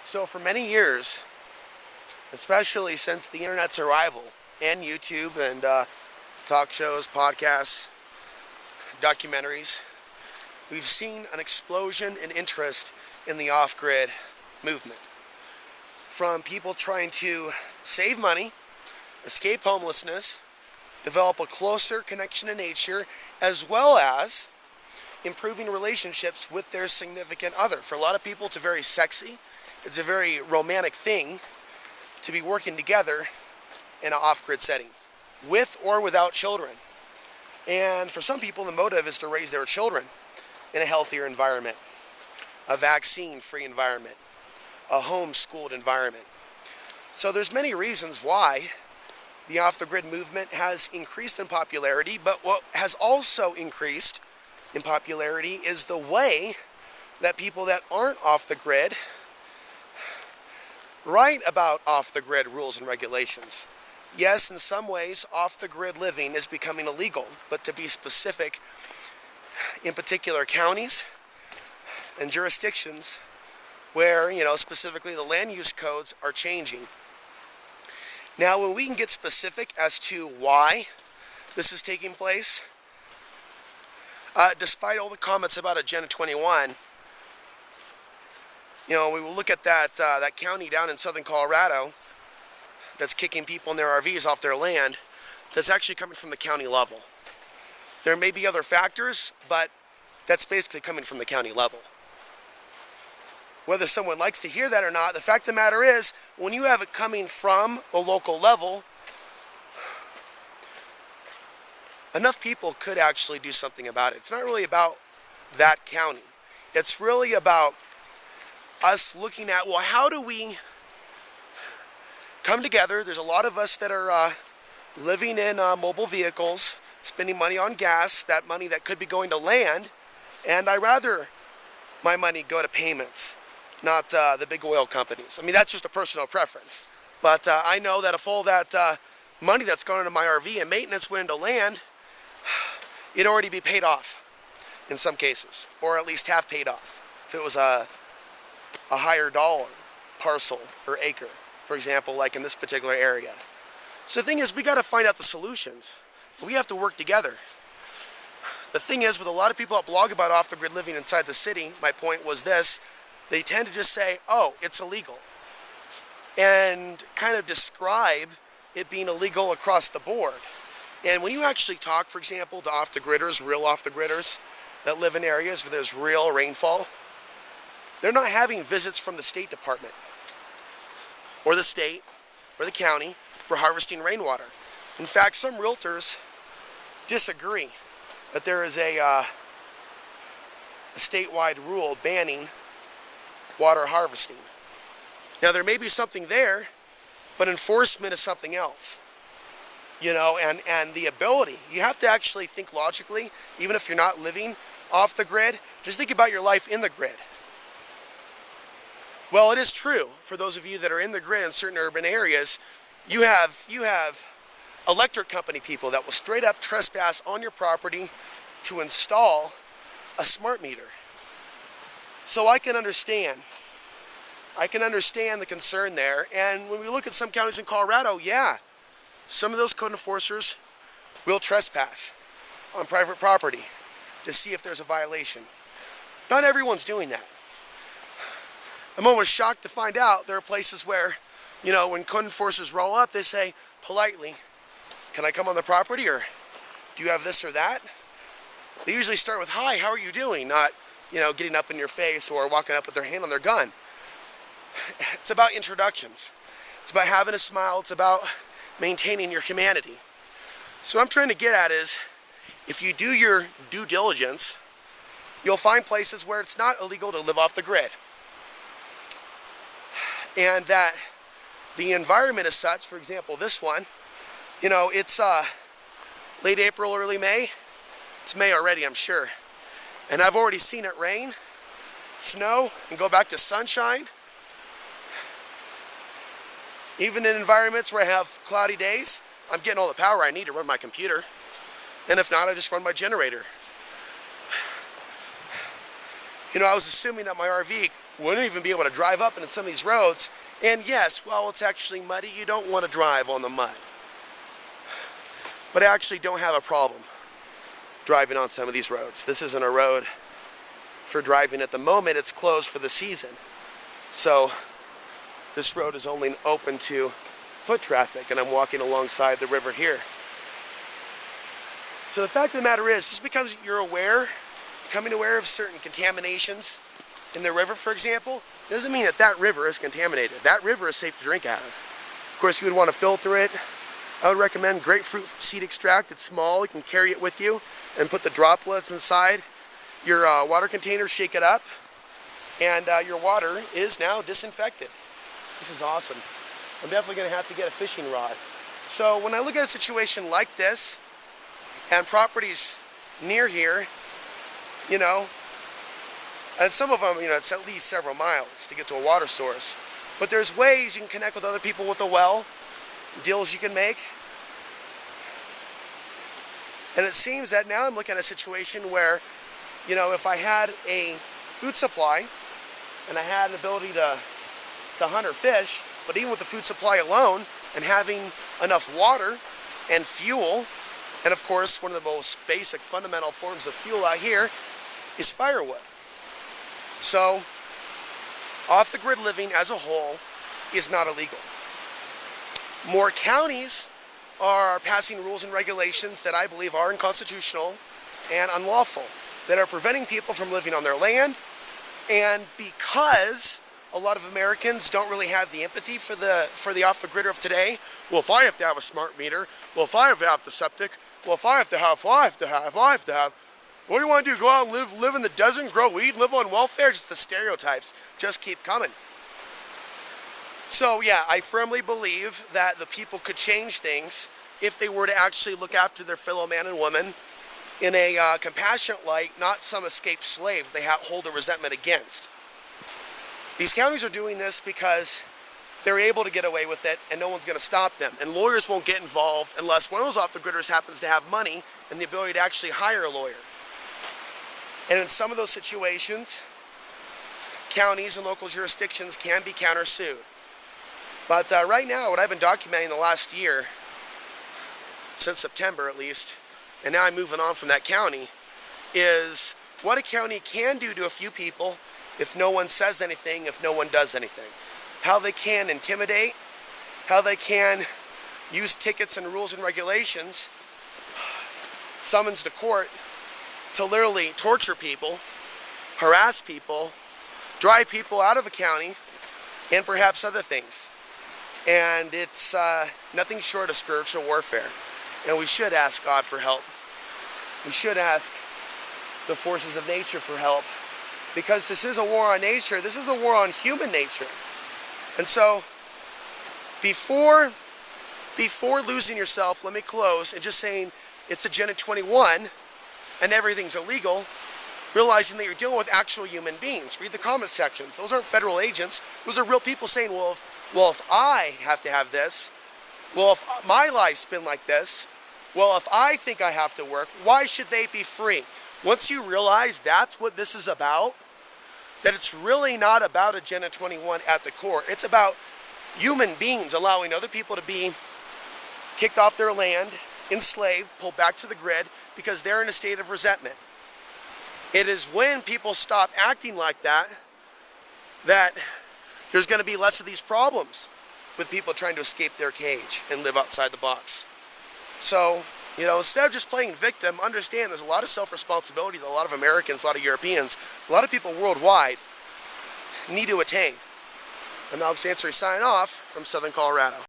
So for many years, especially since the internet's arrival and YouTube and talk shows, podcasts, documentaries, we've seen an explosion in interest in the off-grid movement. From people trying to save money, escape homelessness, develop a closer connection to nature, as well as improving relationships with their significant other. For a lot of people, it's a very sexy, it's a very romantic thing to be working together in an off-grid setting, with or without children. And for some people, the motive is to raise their children in a healthier environment, a vaccine-free environment, a homeschooled environment. So there's many reasons why the off-the-grid movement has increased in popularity, but what has also increased in popularity is the way that people that aren't off the grid write about off-the-grid rules and regulations. Yes, in some ways, off-the-grid living is becoming illegal, but to be specific, in particular counties and jurisdictions where, specifically the land use codes are changing. Now, when we can get specific as to why this is taking place, despite all the comments about Agenda 21, we will look at that county down in southern Colorado that's kicking people in their RVs off their land. That's actually coming from the county level. There may be other factors, but that's basically coming from the county level. Whether someone likes to hear that or not, the fact of the matter is, when you have it coming from the local level, enough people could actually do something about it. It's not really about that county. It's really about us looking at, well, how do we come together? There's a lot of us that are living in mobile vehicles, spending money on gas, that money that could be going to land, and I'd rather my money go to payments, not the big oil companies. I mean, that's just a personal preference. But I know that if all that money that's gone into my RV and maintenance went into land, it'd already be paid off in some cases, or at least half paid off if it was a higher dollar parcel or acre, for example, like in this particular area. So the thing is, we got to find out the solutions. We have to work together. The thing is, with a lot of people that blog about off-the-grid living inside the city, my point was this: they tend to just say, oh, it's illegal, and kind of describe it being illegal across the board. And when you actually talk, for example, to off-the-gridders, real off-the-gridders that live in areas where there's real rainfall, they're not having visits from the State Department or the state or the county for harvesting rainwater. In fact, some realtors disagree that there is a statewide rule banning water harvesting. Now, there may be something there, but enforcement is something else. And the ability, you have to actually think logically, even if you're not living off the grid, just think about your life in the grid. Well, it is true, for those of you that are in the grid in certain urban areas, you have electric company people that will straight up trespass on your property to install a smart meter. So I can understand the concern there. And when we look at some counties in Colorado, yeah, some of those code enforcers will trespass on private property to see if there's a violation. Not everyone's doing that. I'm almost shocked to find out there are places where, when code enforcers roll up, they say politely, can I come on the property, or do you have this or that? They usually start with, hi, how are you doing? Not, getting up in your face or walking up with their hand on their gun. It's about introductions. It's about having a smile. It's about maintaining your humanity. So what I'm trying to get at is, if you do your due diligence, you'll find places where it's not illegal to live off the grid. And that the environment is such, for example, this one, it's late April, early May. It's May already, I'm sure. And I've already seen it rain, snow, and go back to sunshine. Even in environments where I have cloudy days, I'm getting all the power I need to run my computer. And if not, I just run my generator. I was assuming that my RV wouldn't even be able to drive up into some of these roads. And yes, while it's actually muddy, you don't want to drive on the mud. But I actually don't have a problem driving on some of these roads. This isn't a road for driving at the moment. It's closed for the season. So this road is only open to foot traffic, and I'm walking alongside the river here. So the fact of the matter is, just because you're becoming aware of certain contaminations in the river, for example, doesn't mean that that river is contaminated. That river is safe to drink out of. Of course, you would want to filter it. I would recommend grapefruit seed extract. It's small. You can carry it with you and put the droplets inside your water container, shake it up, and your water is now disinfected. This is awesome. I'm definitely going to have to get a fishing rod. So when I look at a situation like this, and properties near here, you know, and some of them, you know, it's at least several miles to get to a water source. But there's ways you can connect with other people with a well, deals you can make. And it seems that now I'm looking at a situation where, you know, if I had a food supply and I had an ability to hunt or fish, but even with the food supply alone and having enough water and fuel, and of course, one of the most basic fundamental forms of fuel out here is firewood. So, off-the-grid living as a whole is not illegal. More counties are passing rules and regulations that I believe are unconstitutional and unlawful, that are preventing people from living on their land. And because a lot of Americans don't really have the empathy for the off-the-gridder of today, well, if I have to have a smart meter, well, if I have to have the septic, well, if I have to have, what do you want to do? Go out and live in the desert, grow weed, live on welfare? Just the stereotypes just keep coming. So yeah, I firmly believe that the people could change things if they were to actually look after their fellow man and woman in a compassionate light, not some escaped slave they hold a resentment against. These counties are doing this because they're able to get away with it and no one's going to stop them. And lawyers won't get involved unless one of those off-the-gridders happens to have money and the ability to actually hire a lawyer. And in some of those situations, counties and local jurisdictions can be countersued. But right now, what I've been documenting the last year, since September at least, and now I'm moving on from that county, is what a county can do to a few people if no one says anything, if no one does anything. How they can intimidate, how they can use tickets and rules and regulations, summons to court, to literally torture people, harass people, drive people out of a county, and perhaps other things. And it's nothing short of spiritual warfare. And we should ask God for help. We should ask the forces of nature for help. Because this is a war on nature. This is a war on human nature. And so, before losing yourself, let me close and just saying it's Agenda 21 and everything's illegal, realizing that you're dealing with actual human beings. Read the comment sections. Those aren't federal agents. Those are real people saying, well, if I have to have this, well, if my life's been like this, well, if I think I have to work, why should they be free? Once you realize that's what this is about, that it's really not about Agenda 21 at the core. It's about human beings allowing other people to be kicked off their land, enslaved, pulled back to the grid because they're in a state of resentment. It is when people stop acting like that that there's going to be less of these problems with people trying to escape their cage and live outside the box. So, you know, instead of just playing victim, understand there's a lot of self-responsibility that a lot of Americans, a lot of Europeans, a lot of people worldwide need to attain. I'm Alex Ansari signing off from Southern Colorado.